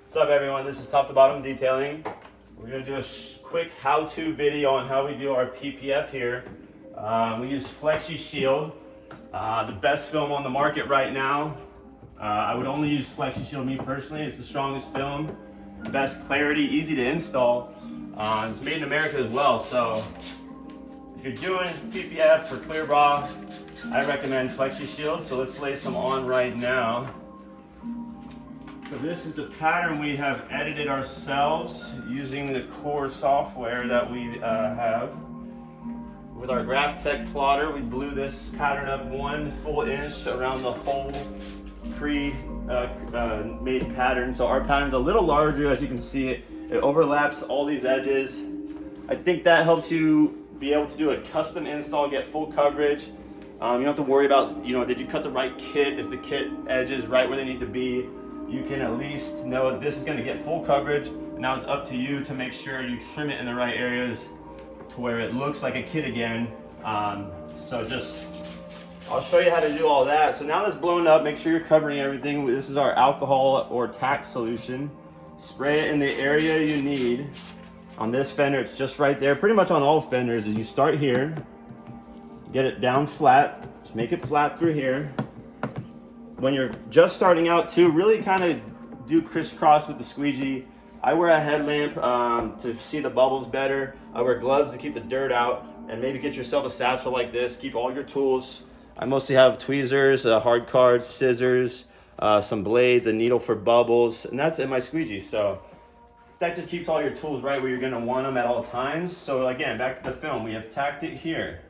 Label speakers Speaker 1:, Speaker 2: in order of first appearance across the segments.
Speaker 1: What's up everyone, this is top to bottom detailing. We're going to do a quick how-to video on how we do our PPF here. We use Flexi Shield, the best film on the market right now. I would only use Flexi Shield, me personally. It's the strongest film, best clarity, easy to install. It's made in America as well, so if you're doing PPF for clear bra, I recommend Flexi Shield. So let's lay some on right now. So this is the pattern we have edited ourselves using the core software that we have. With our GraphTech plotter, we blew this pattern up 1 full inch around the whole made pattern. So our pattern's a little larger, as you can see. It overlaps all these edges. I think that helps you be able to do a custom install, get full coverage. You don't have to worry about, did you cut the right kit? Is the kit edges right where they need to be? You can at least know this is going to get full coverage. Now it's up to you to make sure you trim it in the right areas to where it looks like a kit again. I'll show you how to do all that. So now that's blown up, make sure you're covering everything. This is our alcohol or tack solution. Spray it in the area you need. On this fender, it's just right there. Pretty much on all fenders, is you start here, get it down flat, just make it flat through here. When you're just starting out too, really kind of do crisscross with the squeegee. I wear a headlamp to see the bubbles better. I wear gloves to keep the dirt out, and maybe get yourself a satchel like this. Keep all your tools. I mostly have tweezers, hard cards, scissors, some blades, a needle for bubbles, and that's in my squeegee. So that just keeps all your tools right where you're gonna want them at all times. So again, back to the film, we have tacked it here.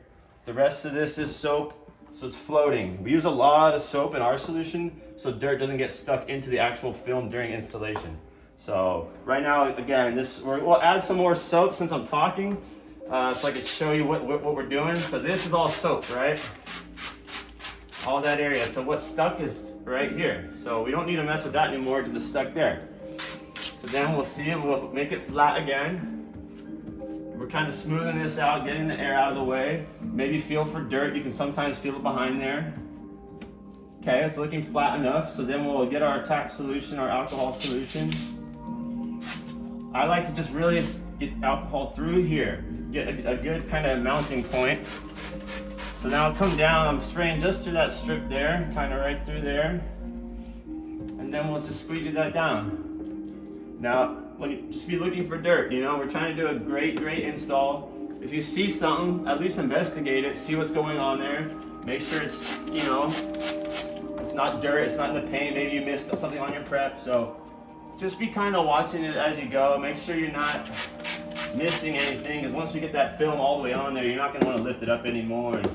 Speaker 1: The rest of this is soap. So it's floating. We use a lot of soap in our solution so dirt doesn't get stuck into the actual film during installation. So right now, again, we'll add some more soap since I'm talking, so I can show you what we're doing. So this is all soap, right? All that area. So what's stuck is right here. So we don't need to mess with that anymore because it's stuck there. So then we'll make it flat again. We're kind of smoothing this out, getting the air out of the way. Maybe feel for dirt. You can sometimes feel it behind there. Okay, it's looking flat enough. So then we'll get our tack solution, our alcohol solution. I like to just really get alcohol through here. Get a good kind of mounting point. So now I'll come down, I'm spraying just through that strip there, kind of right through there. And then we'll just squeegee that down. Now, when you just be looking for dirt, we're trying to do a great install. If you see something, at least investigate it, see what's going on there. Make sure it's, it's not dirt, it's not in the paint, maybe you missed something on your prep. So just be kind of watching it as you go. Make sure you're not missing anything, because once we get that film all the way on there, you're not gonna want to lift it up anymore. And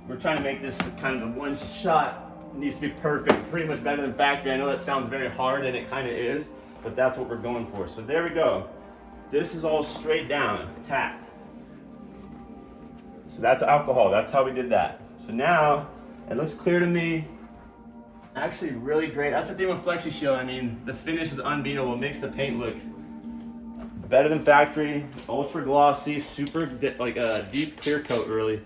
Speaker 1: we're trying to make this kind of one shot. It needs to be perfect, pretty much better than factory. I know that sounds very hard, and it kind of is. But that's what we're going for. So there we go. This is all straight down, tacked. So that's alcohol, that's how we did that. So now, it looks clear to me. Actually really great. That's the thing with Flexi Shield. I mean, the finish is unbeatable. It makes the paint look better than factory, ultra glossy, super deep clear coat really.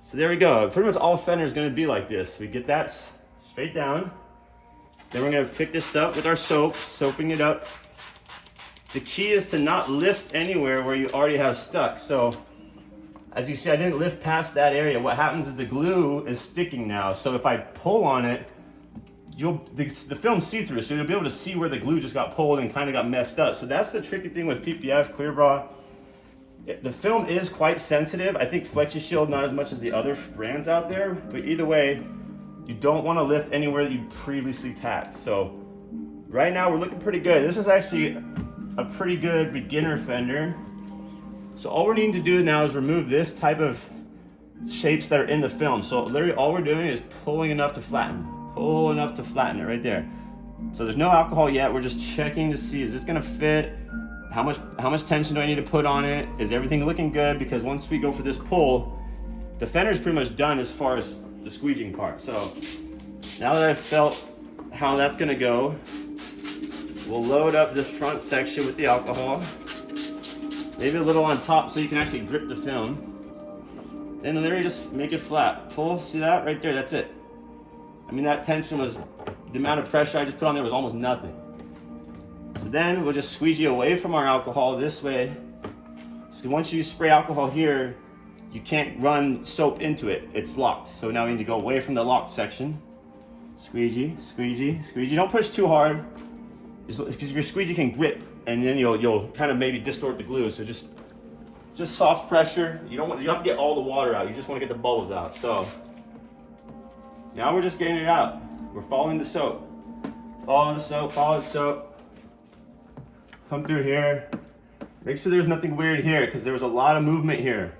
Speaker 1: So there we go. Pretty much all Fender is gonna be like this. We get that straight down. Then we're gonna pick this up with our soap, soaping it up. The key is to not lift anywhere where you already have stuck. So, as you see, I didn't lift past that area. What happens is the glue is sticking now. So if I pull on it, the film's see-through, so you'll be able to see where the glue just got pulled and kind of got messed up. So that's the tricky thing with PPF, clear bra. The film is quite sensitive. I think Flexi Shield not as much as the other brands out there, but either way, you don't want to lift anywhere that you previously tacked. So right now we're looking pretty good. This is actually a pretty good beginner fender. So all we're needing to do now is remove this type of shapes that are in the film. So literally all we're doing is pulling enough to flatten. Pull enough to flatten it right there. So there's no alcohol yet. We're just checking to see, is this gonna fit? How much tension do I need to put on it? Is everything looking good? Because once we go for this pull, the fender's pretty much done as far as the squeegeeing part. So now that I've felt how that's gonna go, we'll load up this front section with the alcohol. Maybe a little on top so you can actually grip the film. Then literally just make it flat. Pull, see that right there, that's it. I mean, that tension was, the amount of pressure I just put on there was almost nothing. So then we'll just squeegee away from our alcohol this way. So once you spray alcohol here, you can't run soap into it. It's locked. So now we need to go away from the locked section. Squeegee, squeegee, squeegee. Don't push too hard, because your squeegee can grip, and then you'll kind of maybe distort the glue. So just soft pressure. You don't have to get all the water out. You just want to get the bubbles out. So now we're just getting it out. We're following the soap. Follow the soap, follow the soap. Come through here. Make sure there's nothing weird here, because there was a lot of movement here.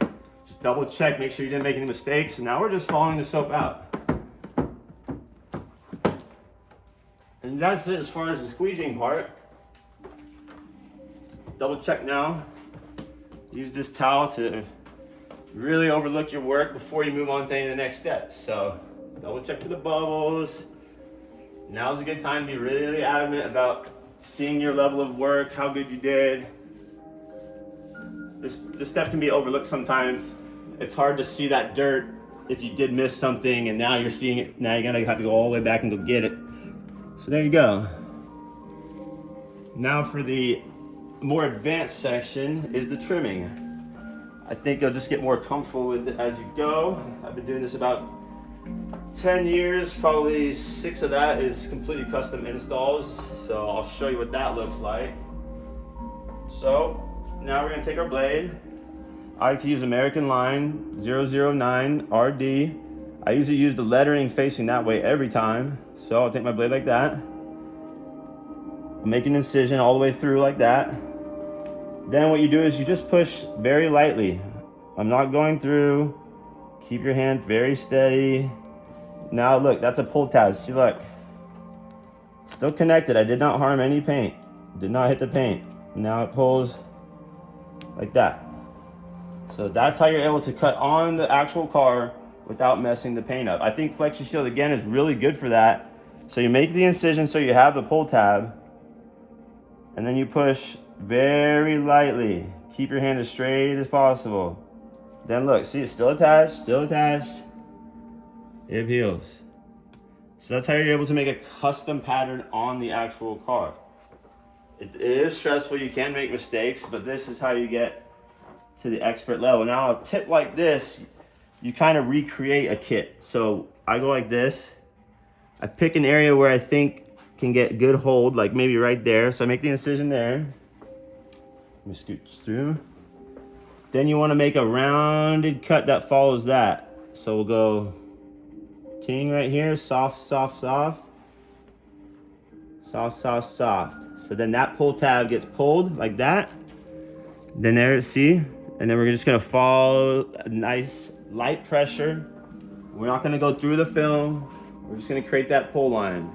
Speaker 1: Just double check, make sure you didn't make any mistakes. And now we're just following the soap out. And that's it as far as the squeegeeing part. Double check now. Use this towel to really overlook your work before you move on to any of the next steps. So double check for the bubbles. Now's a good time to be really adamant about seeing your level of work, how good you did. This step can be overlooked sometimes. It's hard to see that dirt if you did miss something, and now you're seeing it. Now you're gonna have to go all the way back and go get it. So there you go. Now for the more advanced section is the trimming. I think you'll just get more comfortable with it as you go. I've been doing this about 10 years, probably 6 of that is completely custom installs. So I'll show you what that looks like. So now we're gonna take our blade. I like to use American Line 009 RD. I usually use the lettering facing that way every time. So I'll take my blade like that. Make an incision all the way through like that. Then what you do is you just push very lightly. I'm not going through. Keep your hand very steady. Now look, that's a pull tab. See, look. Still connected. I did not harm any paint. Did not hit the paint. Now it pulls like that. So that's how you're able to cut on the actual car without messing the paint up. I think Flexi Shield again is really good for that. So you make the incision so you have the pull tab, and then you push very lightly. Keep your hand as straight as possible. Then look, see, it's still attached, still attached. It peels. So that's how you're able to make a custom pattern on the actual car. It is stressful, you can make mistakes, but this is how you get to the expert level. Now a tip like this, you kind of recreate a kit. So I go like this. I pick an area where I think can get good hold, like maybe right there. So I make the incision there. Let me scooch through. Then you want to make a rounded cut that follows that. So we'll go ting right here, soft, soft, soft. Soft, soft, soft. So then that pull tab gets pulled like that. Then there, see? And then we're just gonna follow a nice light pressure. We're not gonna go through the film. We're just gonna create that pull line.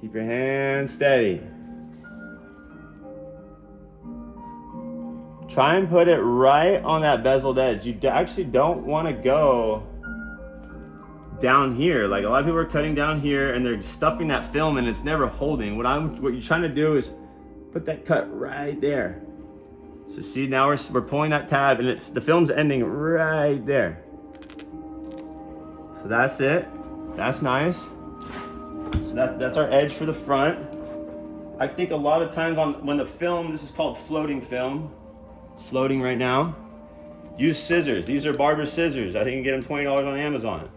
Speaker 1: Keep your hand steady. Try and put it right on that bezeled edge. You actually don't wanna go down here. Like a lot of people are cutting down here and they're stuffing that film and it's never holding. What you're trying to do is put that cut right there. So see, now we're pulling that tab and the film's ending right there. So that's it. That's nice. So that's our edge for the front. I think a lot of times when the film, this is called floating film. It's floating right now. Use scissors. These are barber scissors. I think you can get them $20 on Amazon.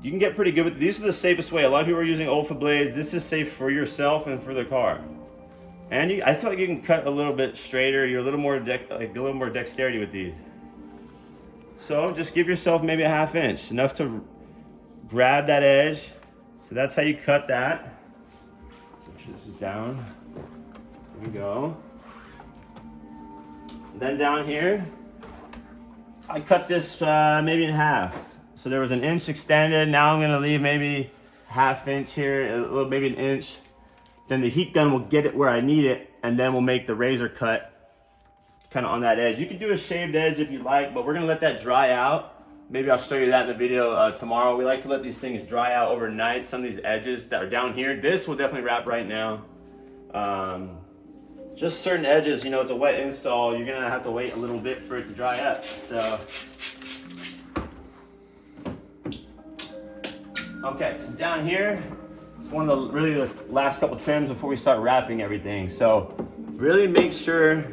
Speaker 1: You can get pretty good with these. Are the safest way. A lot of people are using Olfa blades. This is safe for yourself and for the car. And I feel like you can cut a little bit straighter. You're a little more dexterity with these. So just give yourself maybe a ½ inch, enough to grab that edge. So that's how you cut that. So this is down. There we go. And then down here, I cut this maybe in half. So there was an inch extended. Now I'm gonna leave maybe ½ inch here, a little, maybe an inch. Then the heat gun will get it where I need it, and then we'll make the razor cut kind of on that edge. You can do a shaved edge if you like, but we're gonna let that dry out. Maybe I'll show you that in the video tomorrow. We like to let these things dry out overnight. Some of these edges that are down here, this will definitely wrap right now. Just certain edges, you know, it's a wet install. You're gonna have to wait a little bit for it to dry up. So, okay, so down here, so it's one of the really the last couple trims before we start wrapping everything. So really make sure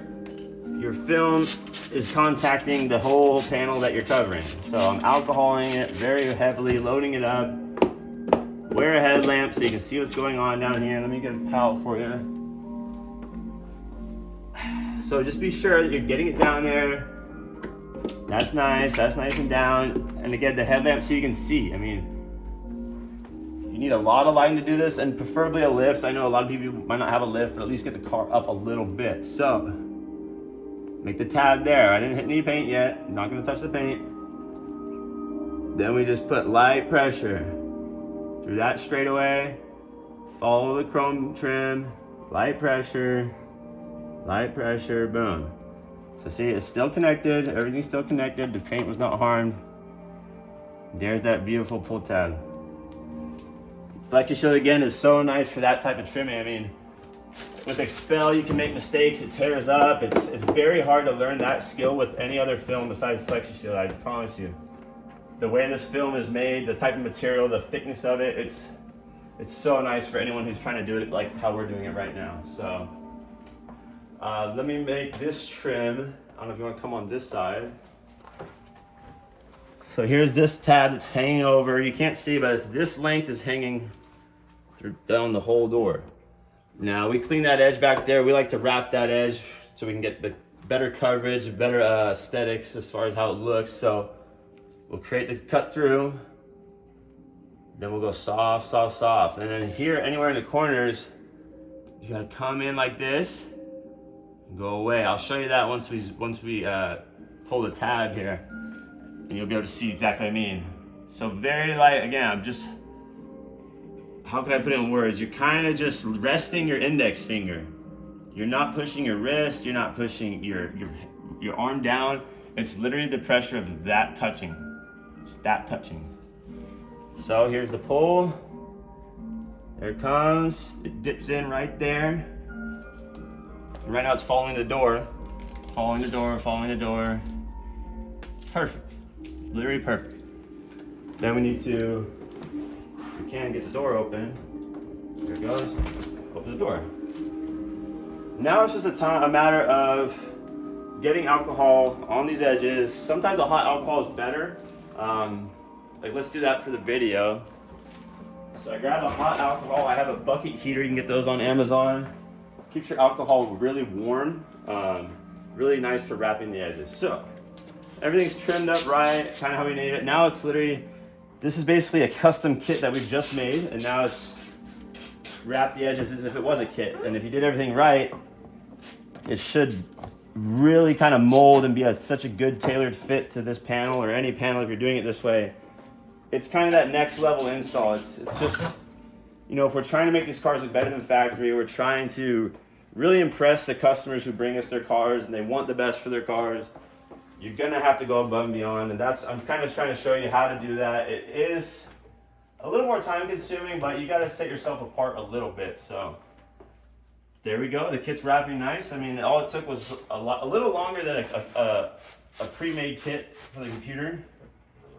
Speaker 1: your film is contacting the whole panel that you're covering. So I'm alcoholing it very heavily, loading it up. Wear a headlamp so you can see what's going on down here. Let me get a palette for you. So just be sure that you're getting it down there. That's nice and down. And again, the headlamp so you can see. I mean, you need a lot of lighting to do this, and preferably a lift. I know a lot of people might not have a lift, but at least get the car up a little bit. So make the tab there. I didn't hit any paint yet. I'm not gonna touch the paint. Then we just put light pressure through that straightaway. Follow the chrome trim, light pressure, boom. So see, it's still connected, everything's still connected, the paint was not harmed. There's that beautiful pull tab. Flexi Shield again is so nice for that type of trimming. I mean, with Expel you can make mistakes, it tears up. It's very hard to learn that skill with any other film besides Flexi Shield, I promise you. The way this film is made, the type of material, the thickness of it, it's so nice for anyone who's trying to do it like how we're doing it right now. So let me make this trim. I don't know if you want to come on this side. So here's this tab that's hanging over. You can't see, but it's this length is hanging down the whole door. Now we clean that edge back there. We like to wrap that edge so we can get the better coverage, better aesthetics as far as how it looks. So we'll create the cut through. Then we'll go soft, soft, soft. And then here, anywhere in the corners, you gotta come in like this. Go away. I'll show you that once we pull the tab here, and you'll be able to see exactly what I mean. So very light. Again, I'm just, how can I put it in words? You're kind of just resting your index finger. You're not pushing your wrist. You're not pushing your arm down. It's literally the pressure of that touching. Just that touching. So here's the pull. There it comes. It dips in right there. Right now it's following the door. Following the door, following the door. Perfect. Literally perfect. Then we need to, if we can, get the door open. There it goes. Open the door. Now it's just a matter of getting alcohol on these edges. Sometimes a hot alcohol is better. Like let's do that for the video. So I grab a hot alcohol. I have a bucket heater. You can get those on Amazon. Keeps your alcohol really warm. Really nice for wrapping the edges. So everything's trimmed up right, kind of how we need it. Now it's literally, this is basically a custom kit that we've just made, and now it's wrap the edges as if it was a kit. And if you did everything right, it should really kind of mold and be such a good tailored fit to this panel or any panel if you're doing it this way. It's kind of that next level install. It's just, you know, if we're trying to make these cars look better than factory, we're trying to really impress the customers who bring us their cars and they want the best for their cars, you're gonna have to go above and beyond. And that's, I'm kind of trying to show you how to do that. It is a little more time consuming, but you gotta set yourself apart a little bit. So there we go, the kit's wrapping nice. I mean, all it took was a little longer than a pre-made kit for the computer.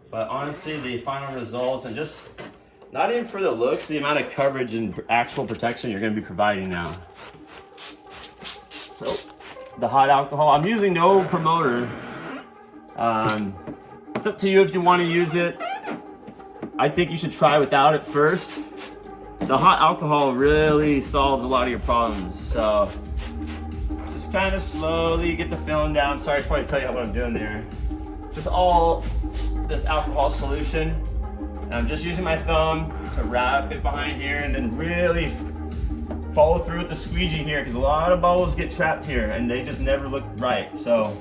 Speaker 1: But honestly, the final results, and just not even for the looks, the amount of coverage and actual protection you're going to be providing now. So, the hot alcohol, I'm using no promoter. It's up to you if you want to use it. I think you should try without it first. The hot alcohol really solves a lot of your problems. So, just kind of slowly get the film down. Sorry, I should probably tell you what I'm doing there. Just all this alcohol solution. And I'm just using my thumb to wrap it behind here and then really follow through with the squeegee here, because a lot of bubbles get trapped here and they just never look right. So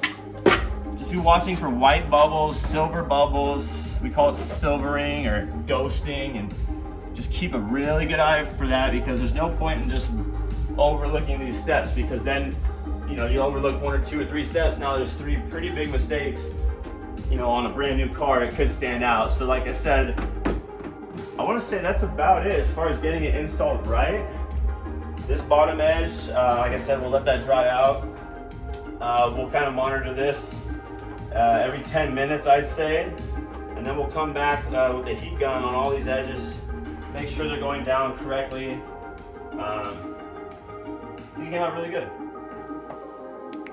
Speaker 1: just be watching for white bubbles, silver bubbles. We call it silvering or ghosting, and just keep a really good eye for that, because there's no point in just overlooking these steps, because then, you know, you overlook 1 or 2 or 3 steps. Now there's 3 pretty big mistakes, you know, on a brand new car. It could stand out. So like I said, I want to say that's about it as far as getting it installed right. This bottom edge, like I said, we'll let that dry out. We'll kind of monitor this every 10 minutes, I'd say. And then we'll come back with the heat gun on all these edges, make sure they're going down correctly. It came out really good.